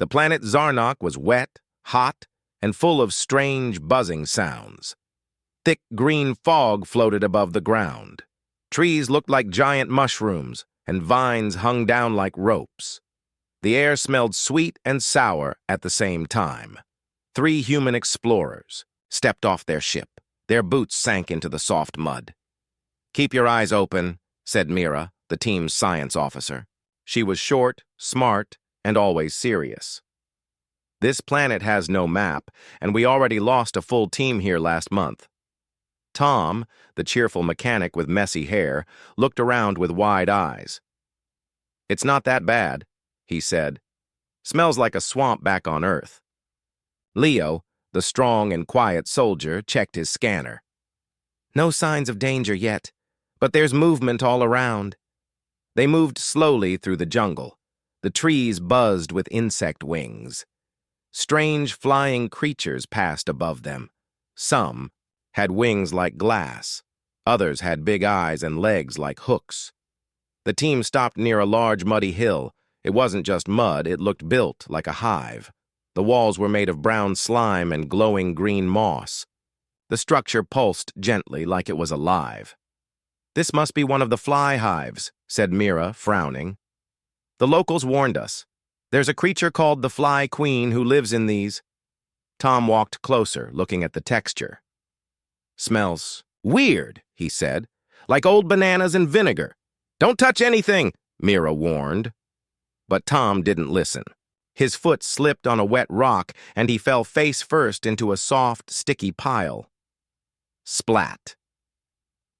The planet Zarnok was wet, hot, and full of strange buzzing sounds. Thick green fog floated above the ground. Trees looked like giant mushrooms, and vines hung down like ropes. The air smelled sweet and sour at the same time. 3 human explorers stepped off their ship. Their boots sank into the soft mud. "Keep your eyes open," said Mira, the team's science officer. She was short, smart, and always serious. "This planet has no map, and we already lost a full team here last month." Tom, the cheerful mechanic with messy hair, looked around with wide eyes. "It's not that bad," he said. "Smells like a swamp back on Earth." Leo, the strong and quiet soldier, checked his scanner. "No signs of danger yet, but there's movement all around." They moved slowly through the jungle. The trees buzzed with insect wings. Strange flying creatures passed above them. Some had wings like glass. Others had big eyes and legs like hooks. The team stopped near a large muddy hill. It wasn't just mud, it looked built like a hive. The walls were made of brown slime and glowing green moss. The structure pulsed gently like it was alive. "This must be one of the fly hives," said Mira, frowning. "The locals warned us. There's a creature called the Fly Queen who lives in these." Tom walked closer, looking at the texture. "Smells weird," he said, "like old bananas and vinegar." "Don't touch anything," Mira warned. But Tom didn't listen. His foot slipped on a wet rock, and he fell face first into a soft, sticky pile. Splat.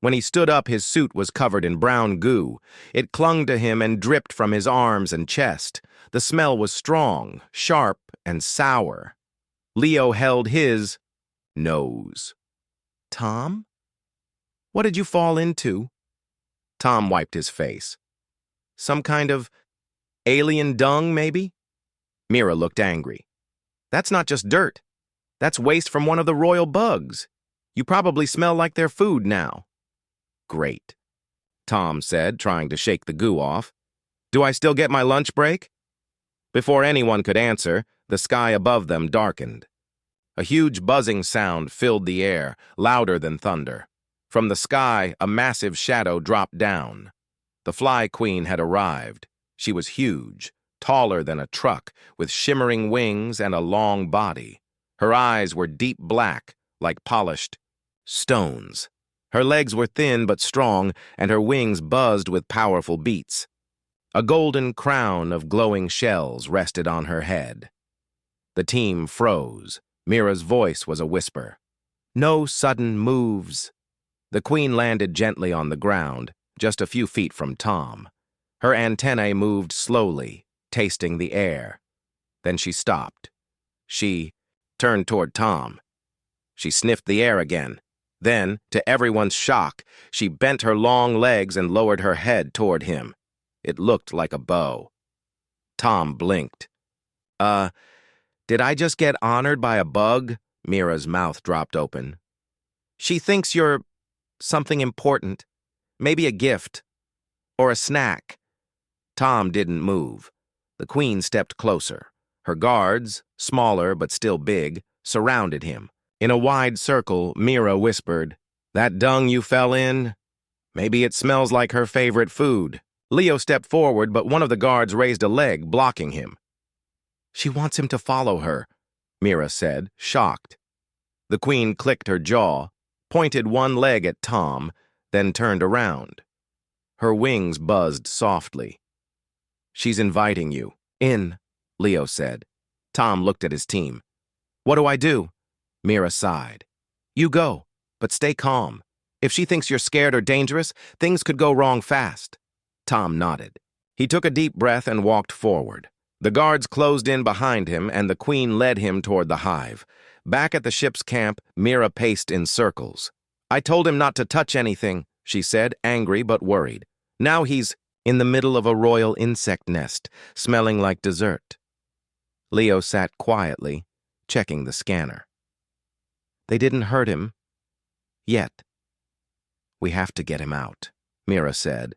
When he stood up, his suit was covered in brown goo. It clung to him and dripped from his arms and chest. The smell was strong, sharp, and sour. Leo held his nose. "Tom? What did you fall into?" Tom wiped his face. "Some kind of alien dung, maybe?" Mira looked angry. "That's not just dirt. That's waste from one of the royal bugs. You probably smell like their food now." "Great," Tom said, trying to shake the goo off. "Do I still get my lunch break?" Before anyone could answer, the sky above them darkened. A huge buzzing sound filled the air, louder than thunder. From the sky, a massive shadow dropped down. The Fly Queen had arrived. She was huge, taller than a truck, with shimmering wings and a long body. Her eyes were deep black, like polished stones. Her legs were thin but strong, and her wings buzzed with powerful beats. A golden crown of glowing shells rested on her head. The team froze. Mira's voice was a whisper. "No sudden moves." The queen landed gently on the ground, just a few feet from Tom. Her antennae moved slowly, tasting the air. Then she stopped. She turned toward Tom. She sniffed the air again. Then, to everyone's shock, she bent her long legs and lowered her head toward him. It looked like a bow. Tom blinked. Did I just get honored by a bug?" Mira's mouth dropped open. "She thinks you're something important. Maybe a gift. Or a snack." Tom didn't move. The queen stepped closer. Her guards, smaller but still big, surrounded him. In a wide circle, Mira whispered, "That dung you fell in? Maybe it smells like her favorite food." Leo stepped forward, but one of the guards raised a leg, blocking him. "She wants him to follow her," Mira said, shocked. The queen clicked her jaw, pointed one leg at Tom, then turned around. Her wings buzzed softly. "She's inviting you. In," Leo said. Tom looked at his team. "What do I do?" Mira sighed. "You go, but stay calm. If she thinks you're scared or dangerous, things could go wrong fast." Tom nodded. He took a deep breath and walked forward. The guards closed in behind him, and the queen led him toward the hive. Back at the ship's camp, Mira paced in circles. "I told him not to touch anything," she said, angry but worried. "Now he's in the middle of a royal insect nest, smelling like dessert." Leo sat quietly, checking the scanner. "They didn't hurt him. Yet." "We have to get him out," Mira said.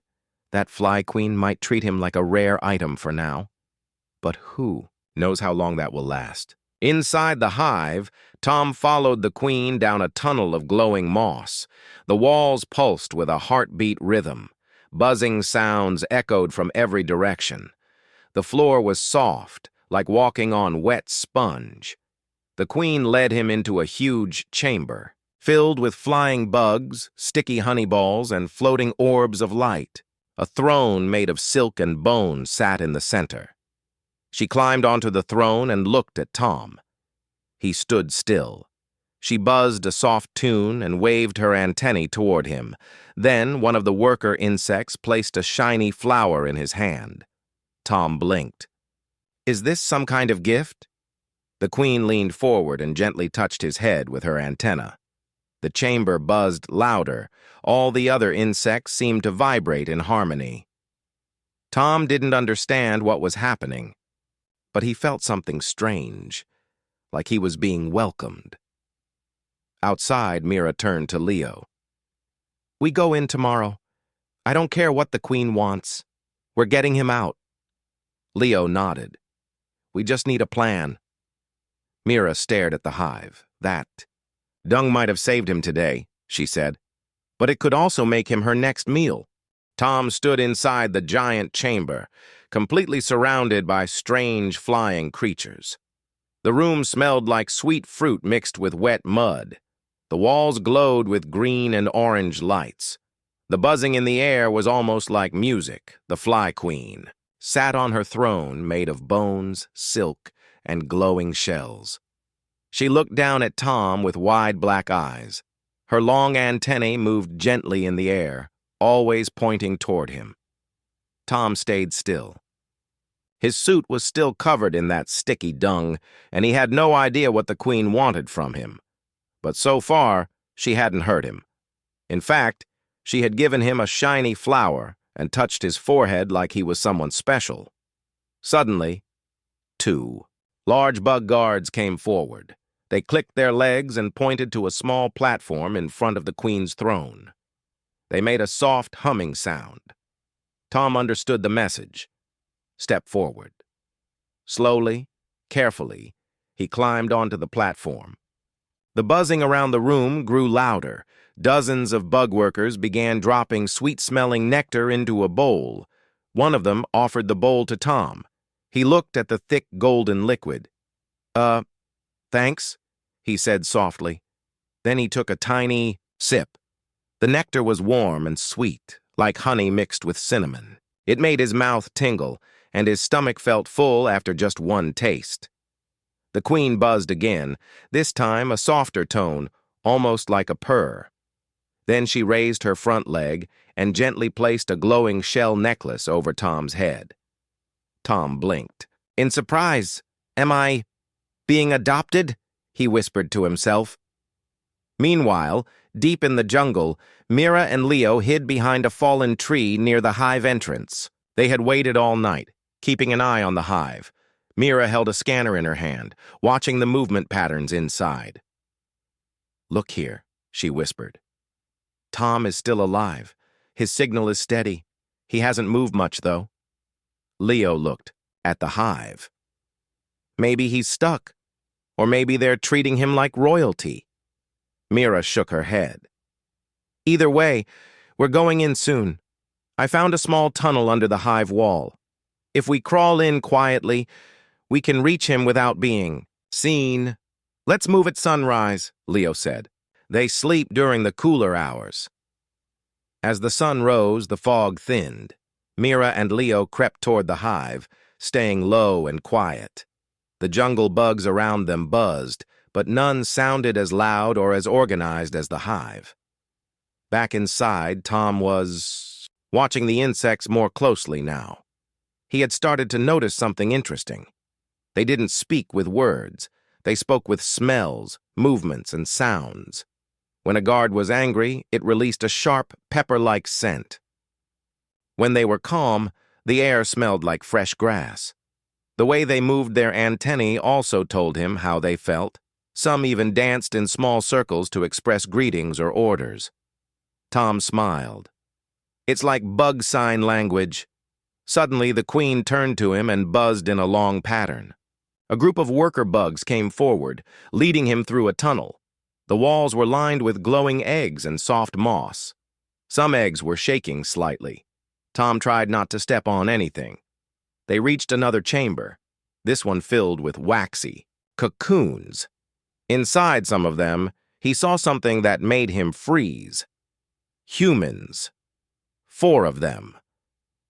"That Fly Queen might treat him like a rare item for now. But who?" Knows how long that will last. Inside the hive, Tom followed the queen down a tunnel of glowing moss. The walls pulsed with a heartbeat rhythm. Buzzing sounds echoed from every direction. The floor was soft, like walking on wet sponge. The queen led him into a huge chamber, filled with flying bugs, sticky honey balls, and floating orbs of light. A throne made of silk and bone sat in the center. She climbed onto the throne and looked at Tom. He stood still. She buzzed a soft tune and waved her antennae toward him. Then one of the worker insects placed a shiny flower in his hand. Tom blinked. "Is this some kind of gift?" The queen leaned forward and gently touched his head with her antenna. The chamber buzzed louder. All the other insects seemed to vibrate in harmony. Tom didn't understand what was happening, but he felt something strange, like he was being welcomed. Outside, Mira turned to Leo. "We go in tomorrow. I don't care what the queen wants. We're getting him out." Leo nodded. "We just need a plan." Mira stared at the hive. That dung might have saved him today, she said, but it could also make him her next meal. Tom stood inside the giant chamber, completely surrounded by strange flying creatures. The room smelled like sweet fruit mixed with wet mud. The walls glowed with green and orange lights. The buzzing in the air was almost like music. The Fly Queen sat on her throne made of bones, silk, and glowing shells. She looked down at Tom with wide black eyes. Her long antennae moved gently in the air, always pointing toward him. Tom stayed still. His suit was still covered in that sticky dung, and he had no idea what the queen wanted from him. But so far, she hadn't hurt him. In fact, she had given him a shiny flower and touched his forehead like he was someone special. Suddenly, 2 large bug guards came forward. They clicked their legs and pointed to a small platform in front of the queen's throne. They made a soft humming sound. Tom understood the message. Step forward. Slowly, carefully, he climbed onto the platform. The buzzing around the room grew louder. Dozens of bug workers began dropping sweet-smelling nectar into a bowl. One of them offered the bowl to Tom. He looked at the thick golden liquid. Thanks," he said softly. Then he took a tiny sip. The nectar was warm and sweet, like honey mixed with cinnamon. It made his mouth tingle, and his stomach felt full after just one taste. The queen buzzed again, this time a softer tone, almost like a purr. Then she raised her front leg and gently placed a glowing shell necklace over Tom's head. Tom blinked. In surprise, "Am I being adopted?" he whispered to himself. Meanwhile, deep in the jungle, Mira and Leo hid behind a fallen tree near the hive entrance. They had waited all night, keeping an eye on the hive. Mira held a scanner in her hand, watching the movement patterns inside. "Look here," she whispered. "Tom is still alive. His signal is steady. He hasn't moved much, though." Leo looked at the hive. "Maybe he's stuck, or maybe they're treating him like royalty." Mira shook her head. "Either way, we're going in soon. I found a small tunnel under the hive wall. If we crawl in quietly, we can reach him without being seen." "Let's move at sunrise," Leo said. "They sleep during the cooler hours." As the sun rose, the fog thinned. Mira and Leo crept toward the hive, staying low and quiet. The jungle bugs around them buzzed, but none sounded as loud or as organized as the hive. Back inside, Tom was watching the insects more closely now. He had started to notice something interesting. They didn't speak with words. They spoke with smells, movements, and sounds. When a guard was angry, it released a sharp, pepper-like scent. When they were calm, the air smelled like fresh grass. The way they moved their antennae also told him how they felt. Some even danced in small circles to express greetings or orders. Tom smiled. "It's like bug sign language." Suddenly, the queen turned to him and buzzed in a long pattern. A group of worker bugs came forward, leading him through a tunnel. The walls were lined with glowing eggs and soft moss. Some eggs were shaking slightly. Tom tried not to step on anything. They reached another chamber, this one filled with waxy cocoons. Inside some of them, he saw something that made him freeze. Humans. 4 of them.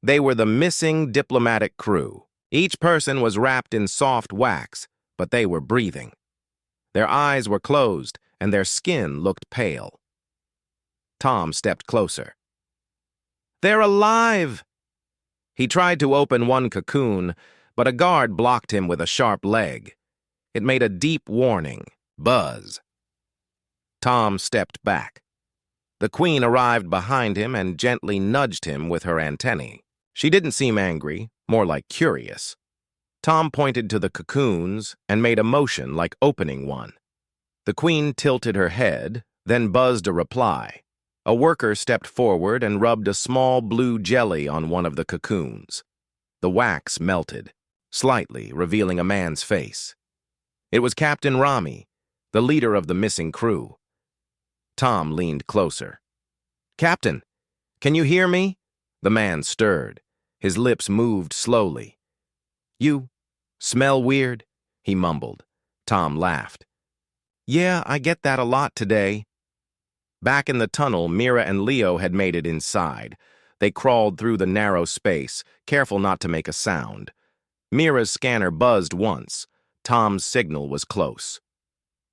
They were the missing diplomatic crew. Each person was wrapped in soft wax, but they were breathing. Their eyes were closed, and their skin looked pale. Tom stepped closer. "They're alive!" He tried to open one cocoon, but a guard blocked him with a sharp leg. It made a deep warning, buzz. Tom stepped back. The queen arrived behind him and gently nudged him with her antennae. She didn't seem angry, more like curious. Tom pointed to the cocoons and made a motion like opening one. The queen tilted her head, then buzzed a reply. A worker stepped forward and rubbed a small blue jelly on one of the cocoons. The wax melted, slightly revealing a man's face. It was Captain Rami, the leader of the missing crew. Tom leaned closer. "Captain, can you hear me?" The man stirred. His lips moved slowly. "You smell weird," he mumbled. Tom laughed. "Yeah, I get that a lot today." Back in the tunnel, Mira and Leo had made it inside. They crawled through the narrow space, careful not to make a sound. Mira's scanner buzzed once. Tom's signal was close.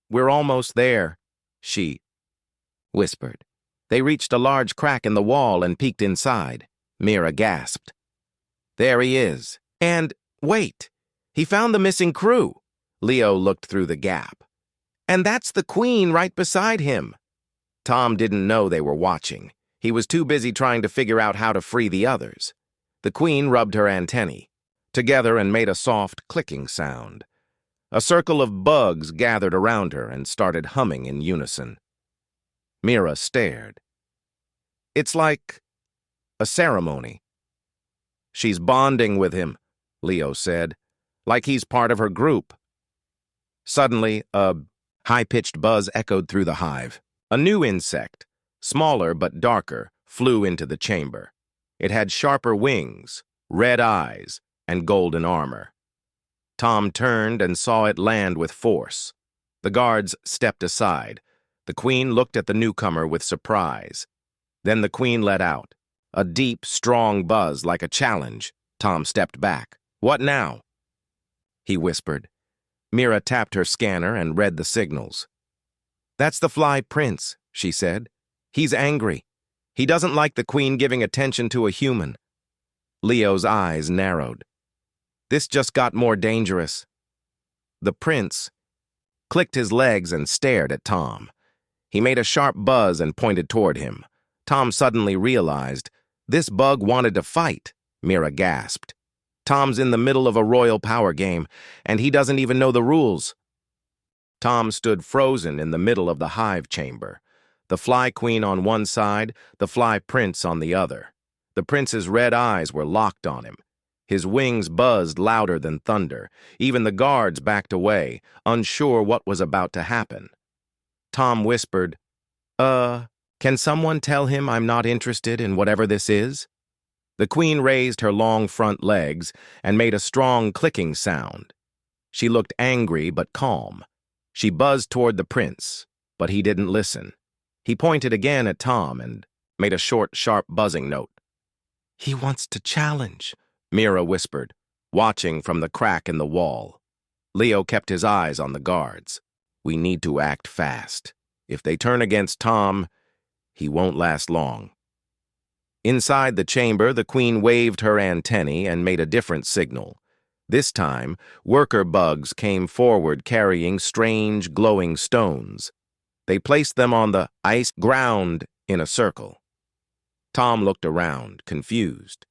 "We're almost there," she whispered. They reached a large crack in the wall and peeked inside. Mira gasped. "There he is. And, wait, he found the missing crew." Leo looked through the gap. "And that's the queen right beside him." Tom didn't know they were watching. He was too busy trying to figure out how to free the others. The queen rubbed her antennae together and made a soft clicking sound. A circle of bugs gathered around her and started humming in unison. Mira stared. "It's like a ceremony." "She's bonding with him," Leo said, "like he's part of her group." Suddenly, a high-pitched buzz echoed through the hive. A new insect, smaller but darker, flew into the chamber. It had sharper wings, red eyes, and golden armor. Tom turned and saw it land with force. The guards stepped aside. The queen looked at the newcomer with surprise. Then the queen let out a deep, strong buzz like a challenge. Tom stepped back. "What now?" he whispered. Mira tapped her scanner and read the signals. "That's the Fly Prince," she said. "He's angry. He doesn't like the queen giving attention to a human." Leo's eyes narrowed. This just got more dangerous. The prince clicked his legs and stared at Tom. He made a sharp buzz and pointed toward him. Tom suddenly realized, this bug wanted to fight. Mira gasped. "Tom's in the middle of a royal power game, and he doesn't even know the rules." Tom stood frozen in the middle of the hive chamber. The Fly Queen on one side, the Fly Prince on the other. The prince's red eyes were locked on him. His wings buzzed louder than thunder. Even the guards backed away, unsure what was about to happen. Tom whispered, can someone tell him I'm not interested in whatever this is?" The queen raised her long front legs and made a strong clicking sound. She looked angry but calm. She buzzed toward the prince, but he didn't listen. He pointed again at Tom and made a short, sharp buzzing note. "He wants to challenge," Mira whispered, watching from the crack in the wall. Leo kept his eyes on the guards. "We need to act fast. If they turn against Tom, he won't last long." Inside the chamber, the queen waved her antennae and made a different signal. This time, worker bugs came forward carrying strange, glowing stones. They placed them on the ice ground in a circle. Tom looked around, confused.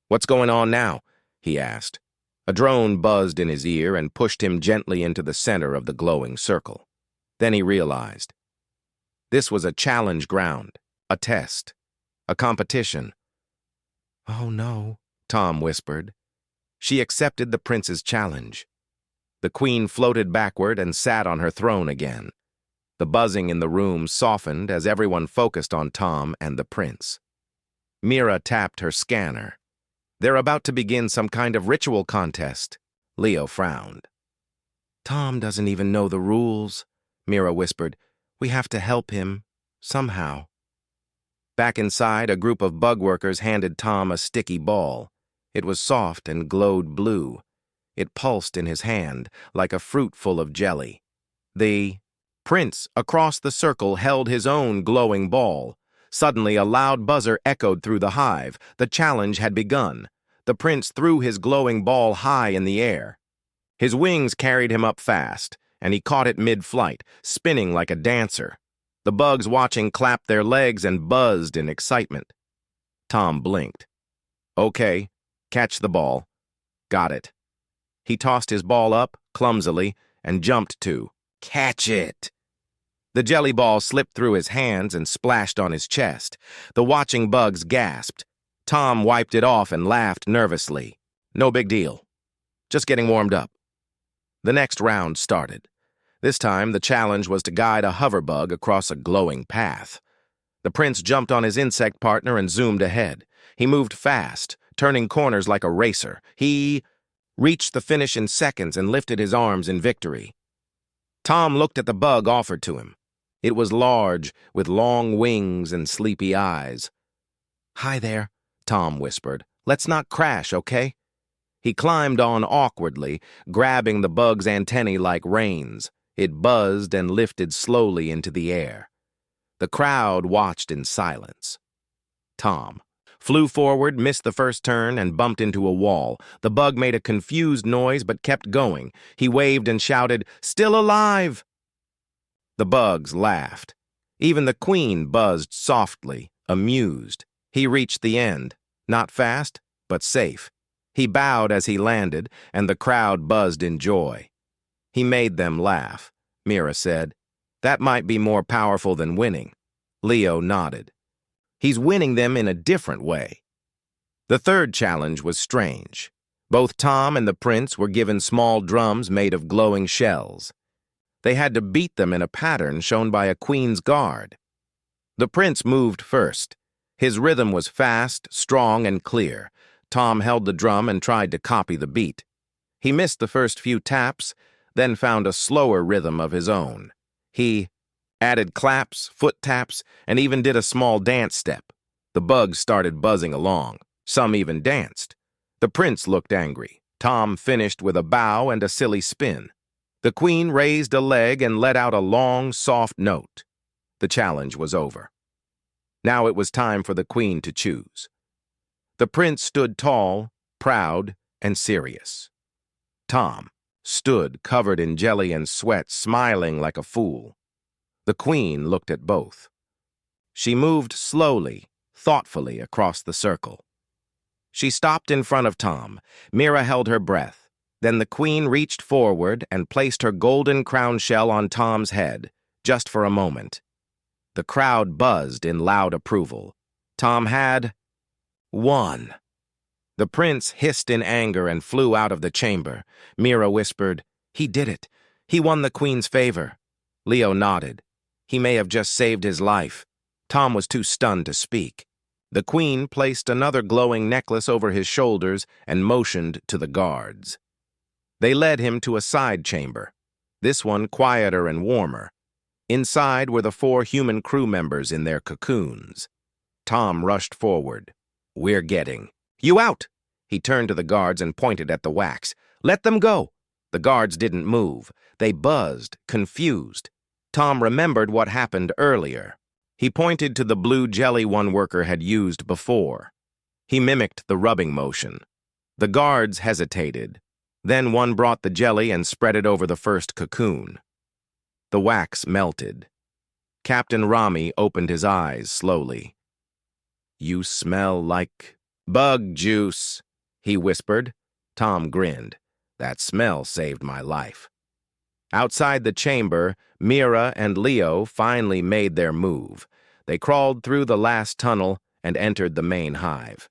"What's going on now?" he asked. A drone buzzed in his ear and pushed him gently into the center of the glowing circle. Then he realized. This was a challenge ground, a test, a competition. "Oh no," Tom whispered. She accepted the prince's challenge. The queen floated backward and sat on her throne again. The buzzing in the room softened as everyone focused on Tom and the prince. Mira tapped her scanner. They're about to begin some kind of ritual contest. Leo frowned. Tom doesn't even know the rules, Mira whispered. We have to help him, somehow. Back inside, a group of bug workers handed Tom a sticky ball. It was soft and glowed blue. It pulsed in his hand like a fruit full of jelly. The prince across the circle held his own glowing ball. Suddenly, a loud buzzer echoed through the hive. The challenge had begun. The prince threw his glowing ball high in the air. His wings carried him up fast, and he caught it mid-flight, spinning like a dancer. The bugs watching clapped their legs and buzzed in excitement. Tom blinked. Okay, catch the ball. Got it. He tossed his ball up, clumsily, and jumped to catch it. The jelly ball slipped through his hands and splashed on his chest. The watching bugs gasped. Tom wiped it off and laughed nervously. No big deal. Just getting warmed up. The next round started. This time, the challenge was to guide a hoverbug across a glowing path. The prince jumped on his insect partner and zoomed ahead. He moved fast, turning corners like a racer. He reached the finish in seconds and lifted his arms in victory. Tom looked at the bug offered to him. It was large, with long wings and sleepy eyes. Hi there, Tom whispered. Let's not crash, okay? He climbed on awkwardly, grabbing the bug's antennae like reins. It buzzed and lifted slowly into the air. The crowd watched in silence. Tom flew forward, missed the first turn, and bumped into a wall. The bug made a confused noise but kept going. He waved and shouted, "Still alive!" The bugs laughed. Even the queen buzzed softly, amused. He reached the end, not fast, but safe. He bowed as he landed, and the crowd buzzed in joy. He made them laugh, Mira said. That might be more powerful than winning. Leo nodded. He's winning them in a different way. The third challenge was strange. Both Tom and the prince were given small drums made of glowing shells. They had to beat them in a pattern shown by a queen's guard. The prince moved first. His rhythm was fast, strong, and clear. Tom held the drum and tried to copy the beat. He missed the first few taps, then found a slower rhythm of his own. He added claps, foot taps, and even did a small dance step. The bugs started buzzing along. Some even danced. The prince looked angry. Tom finished with a bow and a silly spin. The queen raised a leg and let out a long, soft note. The challenge was over. Now it was time for the queen to choose. The prince stood tall, proud, and serious. Tom stood covered in jelly and sweat, smiling like a fool. The queen looked at both. She moved slowly, thoughtfully across the circle. She stopped in front of Tom. Mira held her breath. Then the queen reached forward and placed her golden crown shell on Tom's head, just for a moment. The crowd buzzed in loud approval. Tom had won. The prince hissed in anger and flew out of the chamber. Mira whispered, "He did it. He won the queen's favor." Leo nodded. He may have just saved his life. Tom was too stunned to speak. The queen placed another glowing necklace over his shoulders and motioned to the guards. They led him to a side chamber, this one quieter and warmer. Inside were the 4 human crew members in their cocoons. Tom rushed forward. "We're getting you out!" He turned to the guards and pointed at the wax. "Let them go!" The guards didn't move. They buzzed, confused. Tom remembered what happened earlier. He pointed to the blue jelly one worker had used before. He mimicked the rubbing motion. The guards hesitated. Then one brought the jelly and spread it over the first cocoon. The wax melted. Captain Rami opened his eyes slowly. "You smell like bug juice," he whispered. Tom grinned. "That smell saved my life." Outside the chamber, Mira and Leo finally made their move. They crawled through the last tunnel and entered the main hive.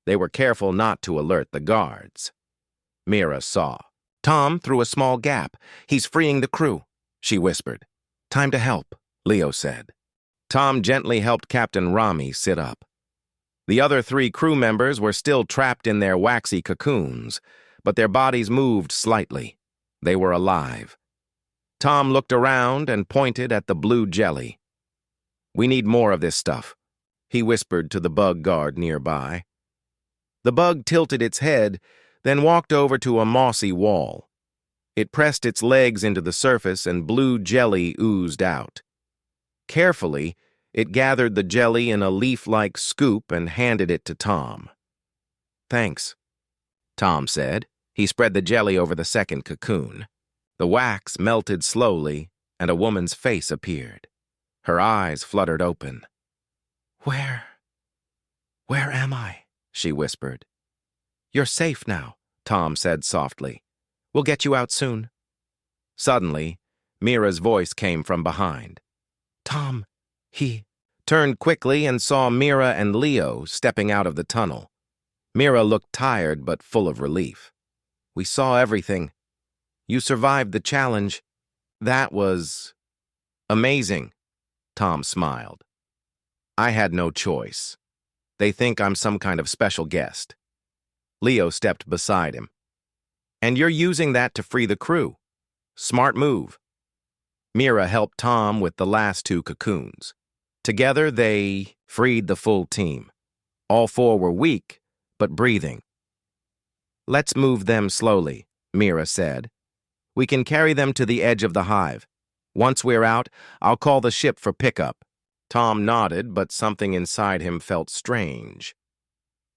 They were careful not to alert the guards. Mira saw. Tom through a small gap. He's freeing the crew, she whispered. Time to help, Leo said. Tom gently helped Captain Rami sit up. The other 3 crew members were still trapped in their waxy cocoons, but their bodies moved slightly. They were alive. Tom looked around and pointed at the blue jelly. We need more of this stuff, he whispered to the bug guard nearby. The bug tilted its head, then walked over to a mossy wall. It pressed its legs into the surface and blue jelly oozed out. Carefully, it gathered the jelly in a leaf-like scoop and handed it to Tom. Thanks, Tom said. He spread the jelly over the second cocoon. The wax melted slowly, and a woman's face appeared. Her eyes fluttered open. Where am I? She whispered. You're safe now, Tom said softly. We'll get you out soon. Suddenly, Mira's voice came from behind. Tom, he turned quickly and saw Mira and Leo stepping out of the tunnel. Mira looked tired but full of relief. We saw everything. You survived the challenge. That was amazing, Tom smiled. I had no choice. They think I'm some kind of special guest. Leo stepped beside him. And you're using that to free the crew. Smart move. Mira helped Tom with the last 2 cocoons. Together, they freed the full team. All 4 were weak, but breathing. Let's move them slowly, Mira said. We can carry them to the edge of the hive. Once we're out, I'll call the ship for pickup. Tom nodded, but something inside him felt strange.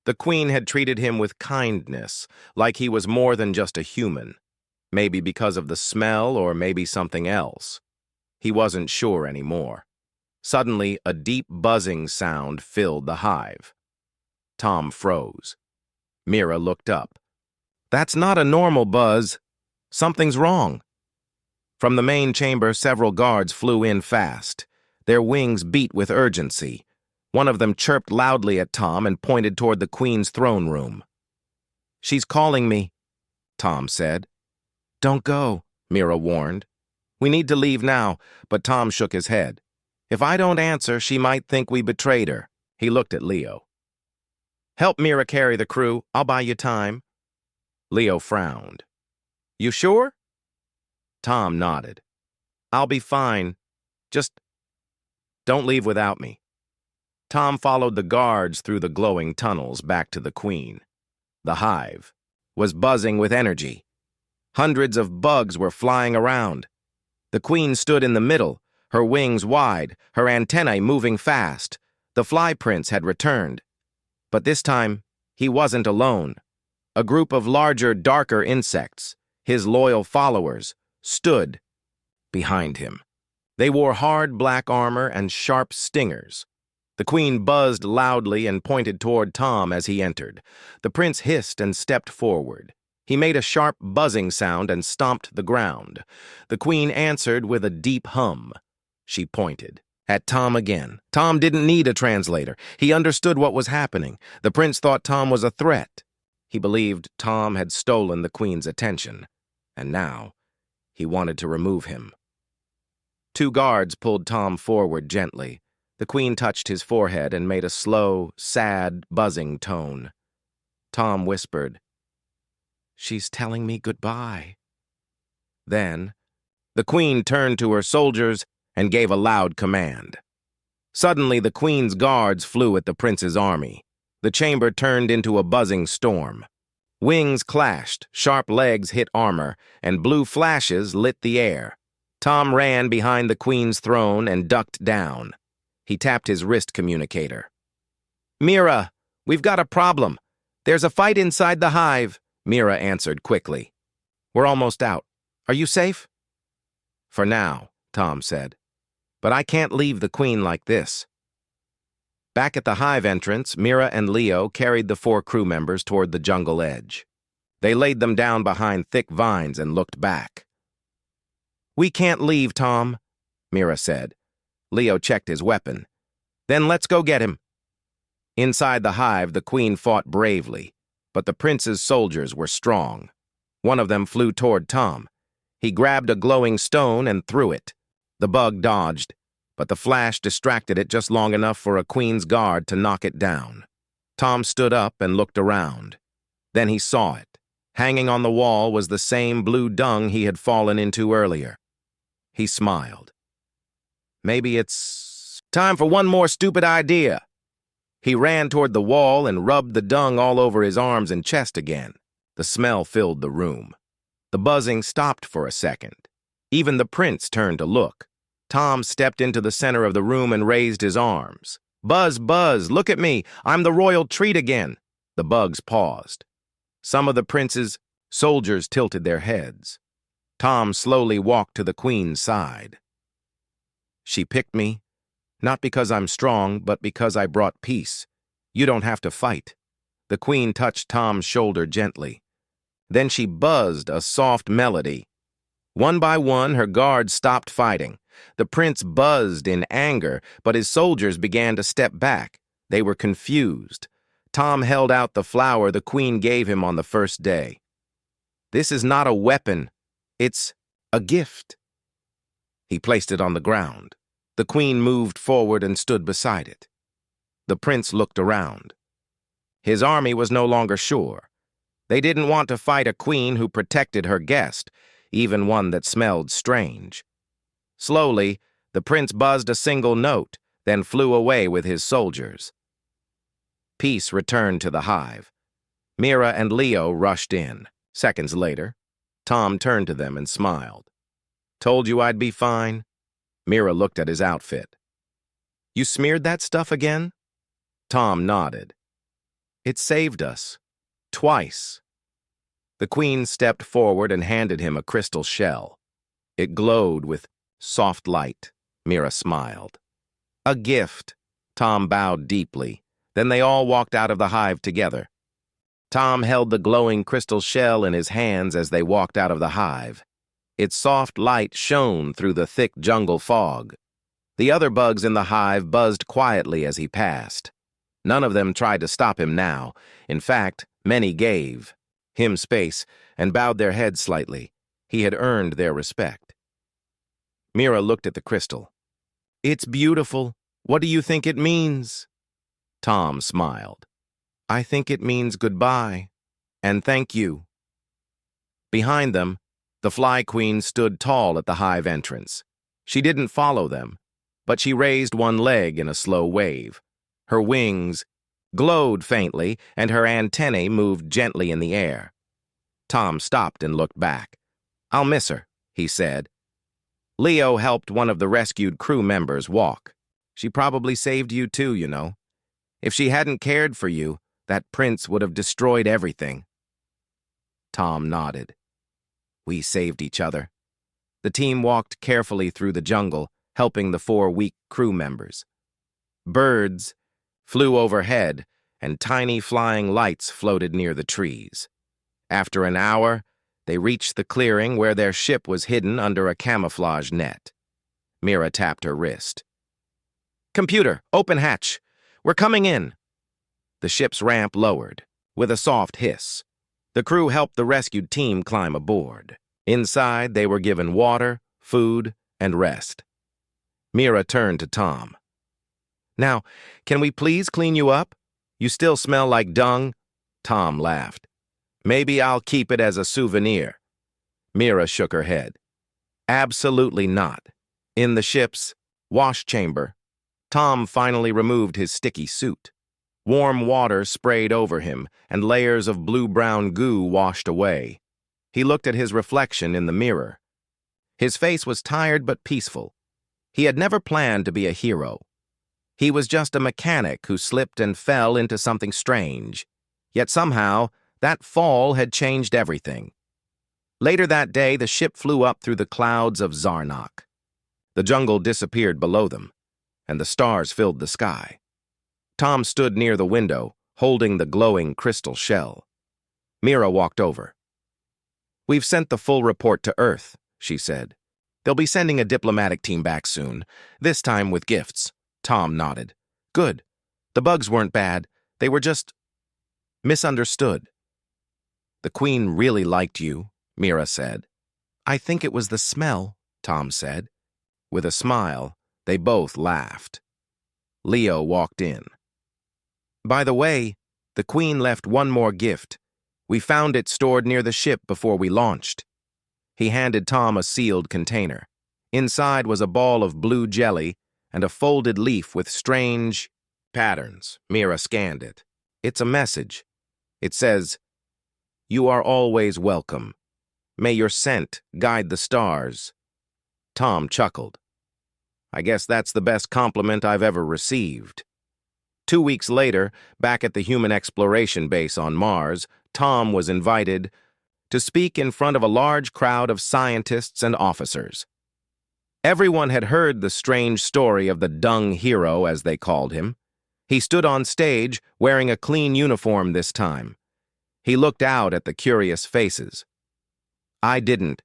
The Queen had treated him with kindness, like he was more than just a human. Maybe because of the smell or maybe something else. He wasn't sure anymore. Suddenly, a deep buzzing sound filled the hive. Tom froze. Mira looked up. That's not a normal buzz. Something's wrong. From the main chamber, several guards flew in fast. Their wings beat with urgency. One of them chirped loudly at Tom and pointed toward the Queen's throne room. She's calling me, Tom said. Don't go, Mira warned. We need to leave now, but Tom shook his head. If I don't answer, she might think we betrayed her. He looked at Leo. Help Mira carry the crew. I'll buy you time. Leo frowned. You sure? Tom nodded. I'll be fine. Just don't leave without me. Tom followed the guards through the glowing tunnels back to the Queen. The hive was buzzing with energy. Hundreds of bugs were flying around. The Queen stood in the middle, her wings wide, her antennae moving fast. The fly prince had returned. But this time, he wasn't alone. A group of larger, darker insects, his loyal followers, stood behind him. They wore hard black armor and sharp stingers. The Queen buzzed loudly and pointed toward Tom as he entered. The prince hissed and stepped forward. He made a sharp buzzing sound and stomped the ground. The Queen answered with a deep hum. She pointed at Tom again. Tom didn't need a translator. He understood what was happening. The prince thought Tom was a threat. He believed Tom had stolen the Queen's attention, and now he wanted to remove him. 2 guards pulled Tom forward gently. The Queen touched his forehead and made a slow, sad, buzzing tone. Tom whispered, She's telling me goodbye. Then, the Queen turned to her soldiers and gave a loud command. Suddenly, the Queen's guards flew at the prince's army. The chamber turned into a buzzing storm. Wings clashed, sharp legs hit armor, and blue flashes lit the air. Tom ran behind the Queen's throne and ducked down. He tapped his wrist communicator. Mira, we've got a problem. There's a fight inside the hive, Mira answered quickly. We're almost out. Are you safe? For now, Tom said. But I can't leave the Queen like this. Back at the hive entrance, Mira and Leo carried the 4 crew members toward the jungle edge. They laid them down behind thick vines and looked back. We can't leave, Tom, Mira said. Leo checked his weapon. Then let's go get him. Inside the hive, the Queen fought bravely, but the prince's soldiers were strong. One of them flew toward Tom. He grabbed a glowing stone and threw it. The bug dodged, but the flash distracted it just long enough for a queen's guard to knock it down. Tom stood up and looked around. Then he saw it. Hanging on the wall was the same blue dung he had fallen into earlier. He smiled. Maybe it's time for one more stupid idea. He ran toward the wall and rubbed the dung all over his arms and chest again. The smell filled the room. The buzzing stopped for a second. Even the prince turned to look. Tom stepped into the center of the room and raised his arms. "Buzz, buzz, look at me. I'm the royal treat again." The bugs paused. Some of the prince's soldiers tilted their heads. Tom slowly walked to the queen's side. "She picked me, not because I'm strong, but because I brought peace. You don't have to fight." The queen touched Tom's shoulder gently. Then she buzzed a soft melody. One by one, her guards stopped fighting. The prince buzzed in anger, but his soldiers began to step back. They were confused. Tom held out the flower the queen gave him on the first day. "This is not a weapon. It's a gift." He placed it on the ground. The queen moved forward and stood beside it. The prince looked around. His army was no longer sure. They didn't want to fight a queen who protected her guest, even one that smelled strange. Slowly, the prince buzzed a single note, then flew away with his soldiers. Peace returned to the hive. Mira and Leo rushed in. Seconds later, Tom turned to them and smiled. "Told you I'd be fine?" Mira looked at his outfit. "You smeared that stuff again?" Tom nodded. "It saved us. Twice." The queen stepped forward and handed him a crystal shell. It glowed with soft light. Mira smiled. "A gift." Tom bowed deeply. Then they all walked out of the hive together. Tom held the glowing crystal shell in his hands as they walked out of the hive. Its soft light shone through the thick jungle fog. The other bugs in the hive buzzed quietly as he passed. None of them tried to stop him now. In fact, many gave him space and bowed their heads slightly. He had earned their respect. Mira looked at the crystal. "It's beautiful. What do you think it means?" Tom smiled. "I think it means goodbye and thank you." Behind them, the Fly Queen stood tall at the hive entrance. She didn't follow them, but she raised one leg in a slow wave. Her wings glowed faintly, and her antennae moved gently in the air. Tom stopped and looked back. "I'll miss her," he said. Leo helped one of the rescued crew members walk. "She probably saved you too, you know. If she hadn't cared for you, that prince would have destroyed everything." Tom nodded. "We saved each other." The team walked carefully through the jungle, helping the 4 weak crew members. Birds flew overhead, and tiny flying lights floated near the trees. After an hour, they reached the clearing where their ship was hidden under a camouflage net. Mira tapped her wrist. "Computer, open hatch. We're coming in." The ship's ramp lowered, with a soft hiss. The crew helped the rescued team climb aboard. Inside, they were given water, food, and rest. Mira turned to Tom. "Now, can we please clean you up? You still smell like dung." Tom laughed. "Maybe I'll keep it as a souvenir." Mira shook her head. "Absolutely not." In the ship's wash chamber, Tom finally removed his sticky suit. Warm water sprayed over him, and layers of blue-brown goo washed away. He looked at his reflection in the mirror. His face was tired but peaceful. He had never planned to be a hero. He was just a mechanic who slipped and fell into something strange. Yet somehow, that fall had changed everything. Later that day, the ship flew up through the clouds of Zarnak. The jungle disappeared below them, and the stars filled the sky. Tom stood near the window, holding the glowing crystal shell. Mira walked over. "We've sent the full report to Earth," she said. "They'll be sending a diplomatic team back soon, this time with gifts." Tom nodded. "Good. The bugs weren't bad. They were just misunderstood." The Queen really liked you, Mira said. I think it was the smell, Tom said. With a smile, they both laughed. Leo walked in. By the way, the Queen left one more gift. We found it stored near the ship before we launched. He handed Tom a sealed container. Inside was a ball of blue jelly and a folded leaf with strange patterns. Mira scanned it. It's a message. It says, "You are always welcome. May your scent guide the stars." Tom chuckled. I guess that's the best compliment I've ever received. 2 weeks later, back at the human exploration base on Mars, Tom was invited to speak in front of a large crowd of scientists and officers. Everyone had heard the strange story of the dung hero, as they called him. He stood on stage, wearing a clean uniform this time. He looked out at the curious faces. I didn't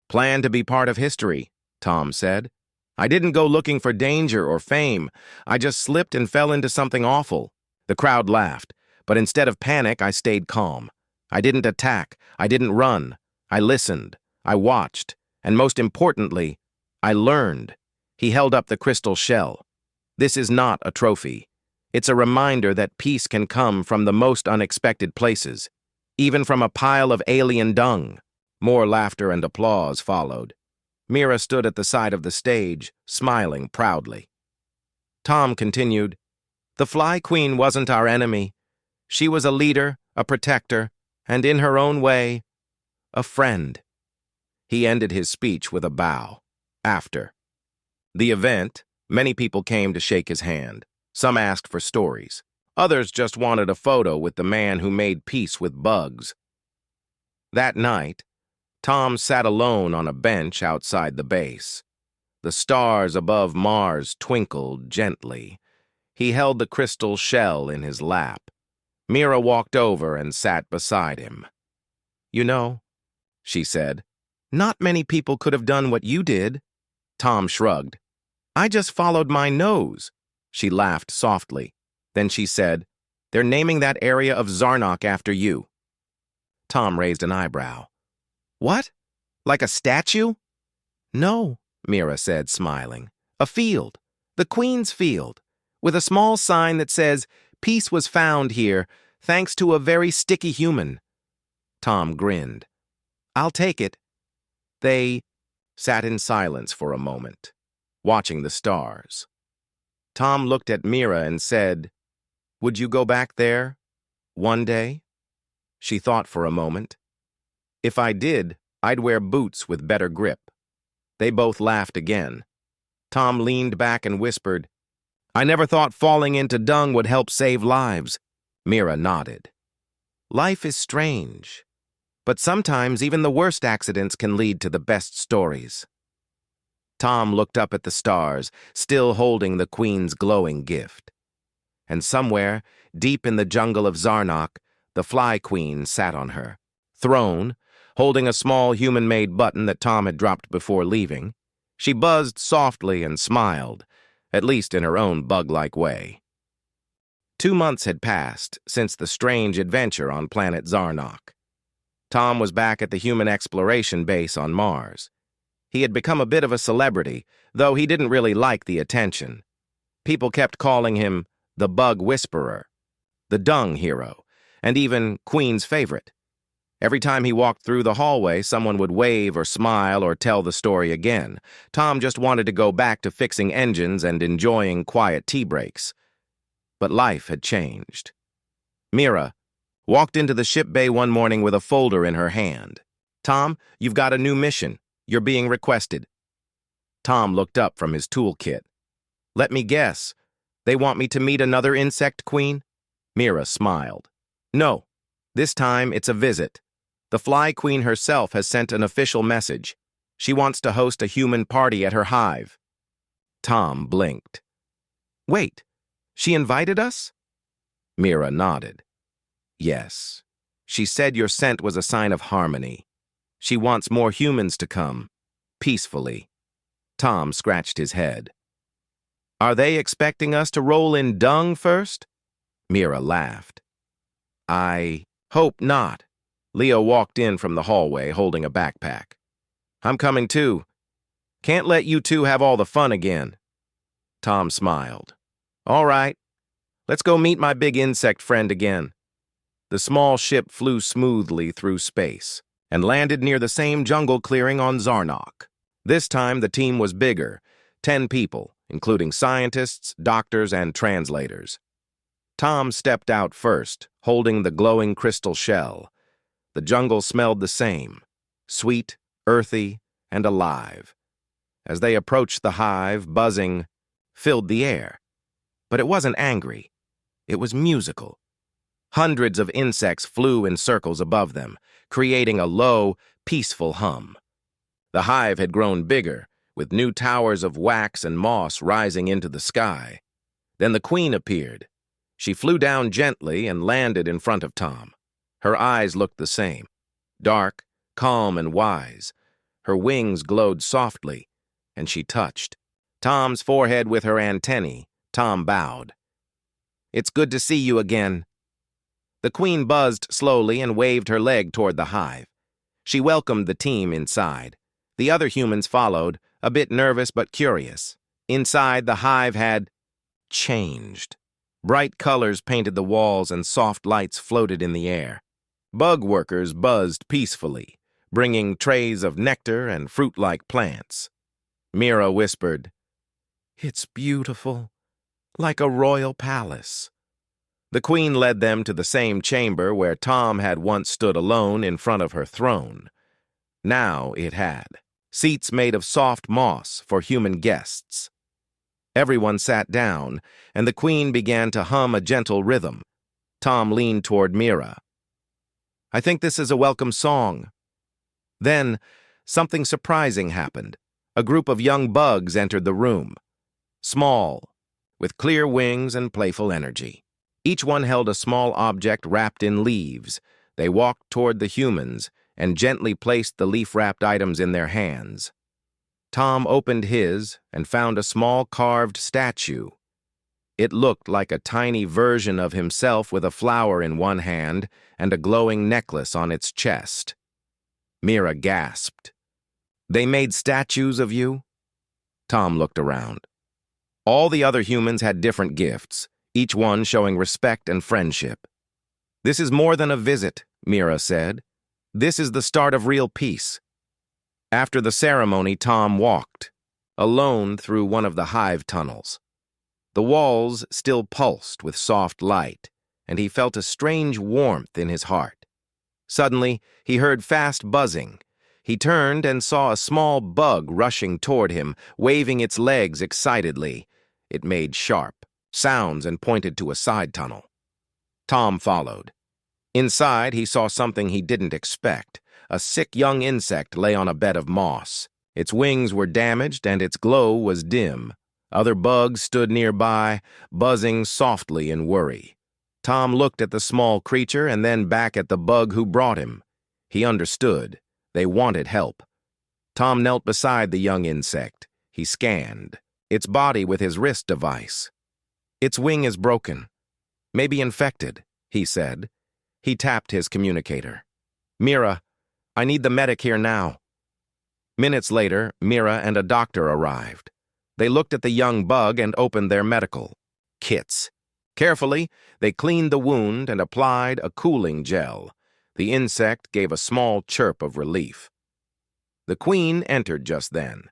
plan to be part of history, Tom said. I didn't go looking for danger or fame. I just slipped and fell into something awful. The crowd laughed, but instead of panic, I stayed calm. I didn't attack. I didn't run. I listened. I watched. And most importantly, I learned. He held up the crystal shell. This is not a trophy. It's a reminder that peace can come from the most unexpected places, even from a pile of alien dung. More laughter and applause followed. Mira stood at the side of the stage, smiling proudly. Tom continued, The Fly Queen wasn't our enemy. She was a leader, a protector, and in her own way, a friend. He ended his speech with a bow. After the event, many people came to shake his hand. Some asked for stories. Others just wanted a photo with the man who made peace with bugs. That night, Tom sat alone on a bench outside the base. The stars above Mars twinkled gently. He held the crystal shell in his lap. Mira walked over and sat beside him. You know, she said, not many people could have done what you did. Tom shrugged. I just followed my nose. She laughed softly. Then she said, They're naming that area of Zarnok after you. Tom raised an eyebrow. What? Like a statue? No, Mira said, smiling. A field. The Queen's Field. With a small sign that says, Peace was found here, thanks to a very sticky human. Tom grinned. I'll take it. They sat in silence for a moment, watching the stars. Tom looked at Mira and said, Would you go back there one day? She thought for a moment. If I did, I'd wear boots with better grip. They both laughed again. Tom leaned back and whispered, I never thought falling into dung would help save lives. Mira nodded. Life is strange, but sometimes even the worst accidents can lead to the best stories. Tom looked up at the stars, still holding the Queen's glowing gift. And somewhere, deep in the jungle of Zarnok, the Fly Queen sat on her throne, holding a small human-made button that Tom had dropped before leaving. She buzzed softly and smiled, at least in her own bug-like way. 2 months had passed since the strange adventure on planet Zarnok. Tom was back at the human exploration base on Mars. He had become a bit of a celebrity, though he didn't really like the attention. People kept calling him the Bug Whisperer, the Dung Hero, and even Queen's favorite. Every time he walked through the hallway, someone would wave or smile or tell the story again. Tom just wanted to go back to fixing engines and enjoying quiet tea breaks. But life had changed. Mira walked into the ship bay one morning with a folder in her hand. Tom, you've got a new mission. You're being requested. Tom looked up from his toolkit. Let me guess. They want me to meet another insect queen? Mira smiled. No, this time it's a visit. The Fly Queen herself has sent an official message. She wants to host a human party at her hive. Tom blinked. Wait, she invited us? Mira nodded. Yes. She said your scent was a sign of harmony. She wants more humans to come, peacefully. Tom scratched his head. Are they expecting us to roll in dung first? Mira laughed. I hope not. Leo walked in from the hallway holding a backpack. I'm coming too. Can't let you two have all the fun again. Tom smiled. All right, let's go meet my big insect friend again. The small ship flew smoothly through space and landed near the same jungle clearing on Zarnok. This time the team was bigger, 10 people, including scientists, doctors, and translators. Tom stepped out first, holding the glowing crystal shell. The jungle smelled the same, sweet, earthy, and alive. As they approached the hive, buzzing filled the air. But it wasn't angry. It was musical. Hundreds of insects flew in circles above them, creating a low, peaceful hum. The hive had grown bigger, with new towers of wax and moss rising into the sky. Then the queen appeared. She flew down gently and landed in front of Tom. Her eyes looked the same, dark, calm, and wise. Her wings glowed softly, and she touched Tom's forehead with her antennae. Tom bowed. It's good to see you again. The queen buzzed slowly and waved her leg toward the hive. She welcomed the team inside. The other humans followed, a bit nervous but curious. Inside, the hive had changed. Bright colors painted the walls and soft lights floated in the air. Bug workers buzzed peacefully, bringing trays of nectar and fruit-like plants. Mira whispered, "It's beautiful, like a royal palace." The queen led them to the same chamber where Tom had once stood alone in front of her throne. Now it had seats made of soft moss for human guests. Everyone sat down, and the queen began to hum a gentle rhythm. Tom leaned toward Mira. I think this is a welcome song. Then, something surprising happened. A group of young bugs entered the room. Small, with clear wings and playful energy. Each one held a small object wrapped in leaves. They walked toward the humans and gently placed the leaf-wrapped items in their hands. Tom opened his and found a small carved statue. It looked like a tiny version of himself with a flower in one hand and a glowing necklace on its chest. Mira gasped. They made statues of you? Tom looked around. All the other humans had different gifts, each one showing respect and friendship. This is more than a visit, Mira said. This is the start of real peace. After the ceremony, Tom walked, alone through one of the hive tunnels. The walls still pulsed with soft light, and he felt a strange warmth in his heart. Suddenly, he heard fast buzzing. He turned and saw a small bug rushing toward him, waving its legs excitedly. It made sharp sounds and pointed to a side tunnel. Tom followed. Inside, he saw something he didn't expect. A sick young insect lay on a bed of moss. Its wings were damaged and its glow was dim. Other bugs stood nearby, buzzing softly in worry. Tom looked at the small creature and then back at the bug who brought him. He understood. They wanted help. Tom knelt beside the young insect. He scanned its body with his wrist device. Its wing is broken. Maybe infected, he said. He tapped his communicator. Mira, I need the medic here now. Minutes later, Mira and a doctor arrived. They looked at the young bug and opened their medical kits. Carefully, they cleaned the wound and applied a cooling gel. The insect gave a small chirp of relief. The queen entered just then.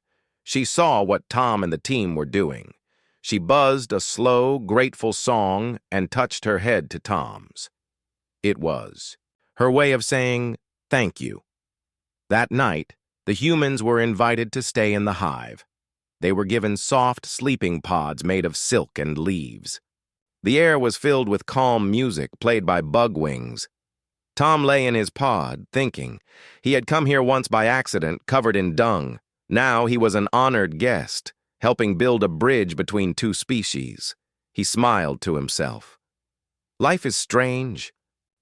She saw what Tom and the team were doing. She buzzed a slow, grateful song and touched her head to Tom's. It was her way of saying thank you. That night, the humans were invited to stay in the hive. They were given soft sleeping pods made of silk and leaves. The air was filled with calm music played by bug wings. Tom lay in his pod, thinking. He had come here once by accident, covered in dung. Now he was an honored guest, helping build a bridge between two species. He smiled to himself. Life is strange,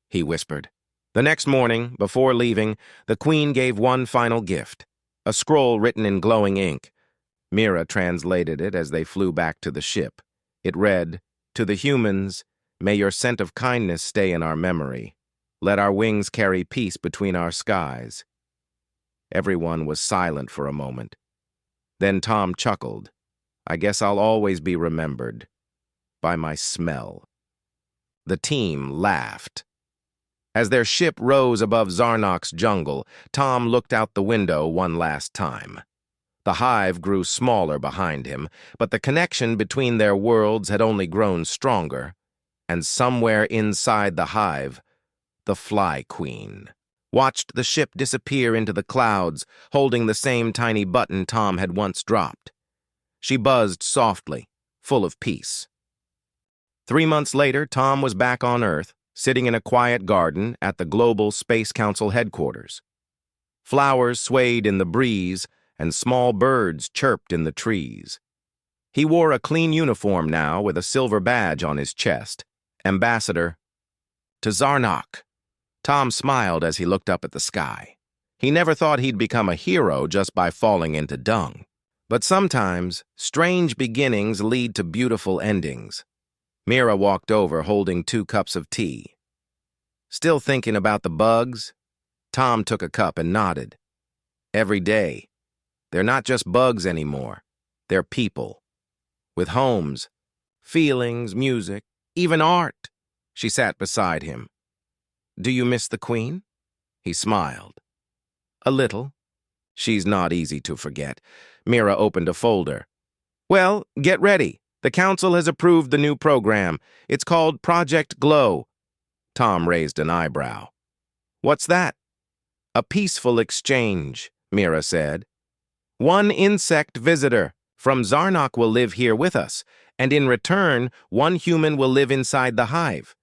he whispered. The next morning, before leaving, the queen gave one final gift, a scroll written in glowing ink. Mira translated it as they flew back to the ship. It read, "To the humans, may your scent of kindness stay in our memory. Let our wings carry peace between our skies." Everyone was silent for a moment. Then Tom chuckled. "I guess I'll always be remembered by my smell." The team laughed. As their ship rose above Zarnok's jungle, Tom looked out the window one last time. The hive grew smaller behind him, but the connection between their worlds had only grown stronger, and somewhere inside the hive, the Fly Queen watched the ship disappear into the clouds, holding the same tiny button Tom had once dropped. She buzzed softly, full of peace. 3 months later, Tom was back on Earth, sitting in a quiet garden at the Global Space Council headquarters. Flowers swayed in the breeze, and small birds chirped in the trees. He wore a clean uniform now with a silver badge on his chest. Ambassador to Zarnok. Tom smiled as he looked up at the sky. He never thought he'd become a hero just by falling into dung. But sometimes, strange beginnings lead to beautiful endings. Mira walked over holding 2 cups of tea. "Still thinking about the bugs?" Tom took a cup and nodded. "Every day. They're not just bugs anymore. They're people. With homes, feelings, music, even art." She sat beside him. "Do you miss the Queen?" He smiled. "A little. She's not easy to forget." Mira opened a folder. "Well, get ready. The Council has approved the new program. It's called Project Glow." Tom raised an eyebrow. "What's that?" "A peaceful exchange," Mira said. "One insect visitor from Zarnok will live here with us, and in return, one human will live inside the hive."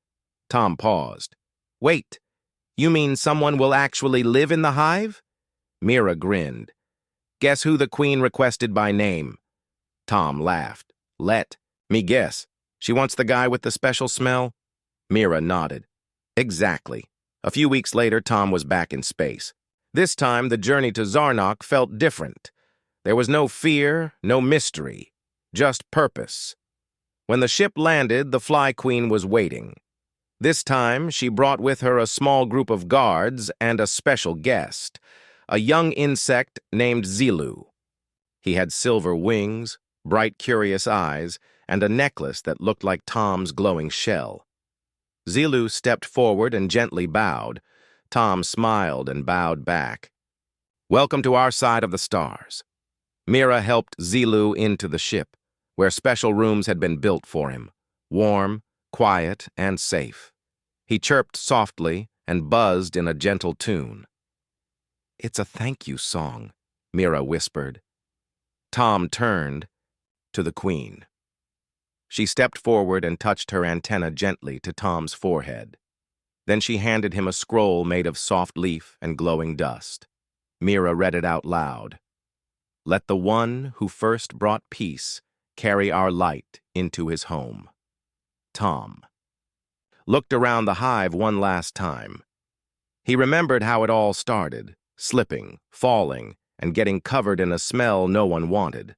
Tom paused. "Wait, you mean someone will actually live in the hive?" Mira grinned. "Guess who the Queen requested by name?" Tom laughed. "Let me guess. She wants the guy with the special smell?" Mira nodded. "Exactly." A few weeks later, Tom was back in space. This time, the journey to Zarnok felt different. There was no fear, no mystery, just purpose. When the ship landed, the Fly Queen was waiting. This time, she brought with her a small group of guards and a special guest, a young insect named Zilu. He had silver wings, bright, curious eyes, and a necklace that looked like Tom's glowing shell. Zilu stepped forward and gently bowed. Tom smiled and bowed back. "Welcome to our side of the stars." Mira helped Zilu into the ship, where special rooms had been built for him, warm, quiet, and safe. He chirped softly and buzzed in a gentle tune. "It's a thank you song," Mira whispered. Tom turned to the Queen. She stepped forward and touched her antenna gently to Tom's forehead. Then she handed him a scroll made of soft leaf and glowing dust. Mira read it out loud. "Let the one who first brought peace carry our light into his home." Tom looked around the hive one last time. He remembered how it all started, slipping, falling, and getting covered in a smell no one wanted.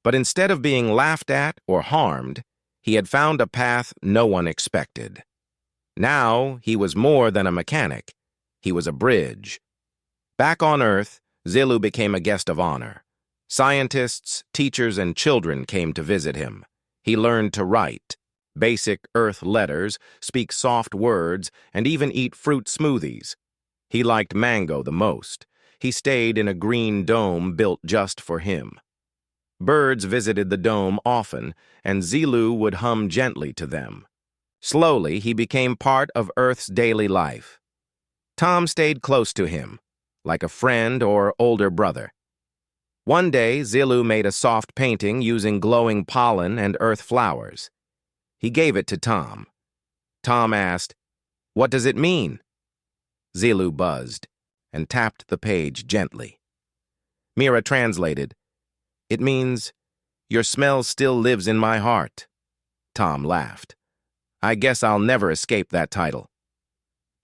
But instead of being laughed at or harmed, he had found a path no one expected. Now he was more than a mechanic. He was a bridge. Back on Earth, Zilu became a guest of honor. Scientists, teachers, and children came to visit him. He learned to write basic Earth letters, speak soft words, and even eat fruit smoothies. He liked mango the most. He stayed in a green dome built just for him. Birds visited the dome often, and Zilu would hum gently to them. Slowly, he became part of Earth's daily life. Tom stayed close to him, like a friend or older brother. One day, Zilu made a soft painting using glowing pollen and earth flowers. He gave it to Tom. Tom asked, "What does it mean?" Zilu buzzed and tapped the page gently. Mira translated, "It means, your smell still lives in my heart." Tom laughed. "I guess I'll never escape that title."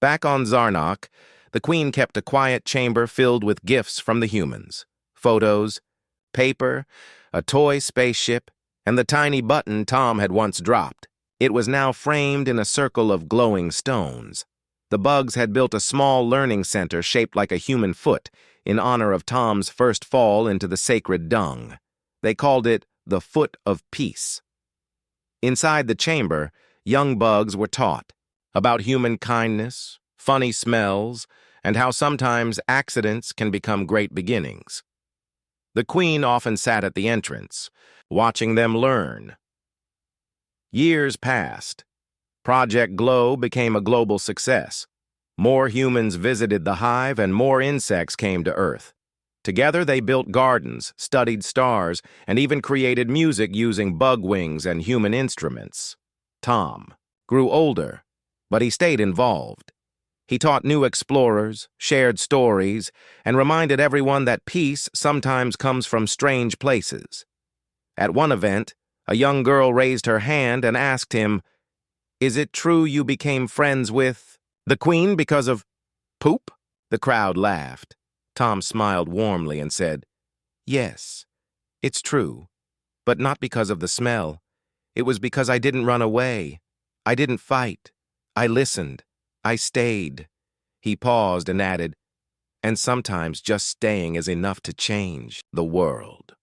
Back on Zarnok, the Queen kept a quiet chamber filled with gifts from the humans. Photos, paper, a toy spaceship, and the tiny button Tom had once dropped. It was now framed in a circle of glowing stones. The bugs had built a small learning center shaped like a human foot in honor of Tom's first fall into the sacred dung. They called it the Foot of Peace. Inside the chamber, young bugs were taught about human kindness, funny smells, and how sometimes accidents can become great beginnings. The queen often sat at the entrance, watching them learn. Years passed. Project Glow became a global success. More humans visited the hive and more insects came to Earth. Together they built gardens, studied stars, and even created music using bug wings and human instruments. Tom grew older, but he stayed involved. He taught new explorers, shared stories, and reminded everyone that peace sometimes comes from strange places. At one event, a young girl raised her hand and asked him, "Is it true you became friends with the queen because of poop?" The crowd laughed. Tom smiled warmly and said, "Yes, it's true, but not because of the smell. It was because I didn't run away. I didn't fight. I listened. I stayed." He paused and added, "And sometimes just staying is enough to change the world."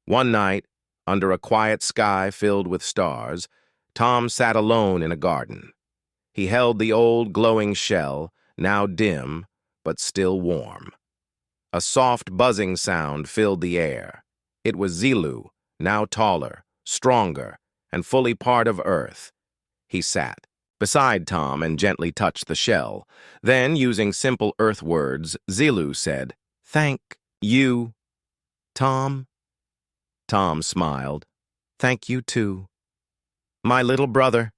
One night, under a quiet sky filled with stars, Tom sat alone in a garden. He held the old glowing shell, now dim, but still warm. A soft buzzing sound filled the air. It was Zilu, now taller, stronger, and fully part of Earth. He sat beside Tom and gently touched the shell. Then, using simple Earth words, Zilu said, "Thank you, Tom." Tom smiled. "Thank you too, my little brother."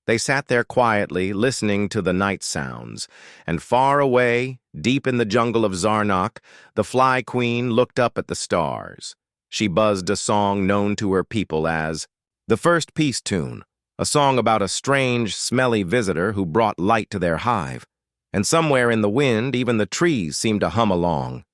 They sat there quietly, listening to the night sounds, and far away, deep in the jungle of Zarnak, the Fly Queen looked up at the stars. She buzzed a song known to her people as the First Peace Tune, a song about a strange, smelly visitor who brought light to their hive. And somewhere in the wind, even the trees seemed to hum along.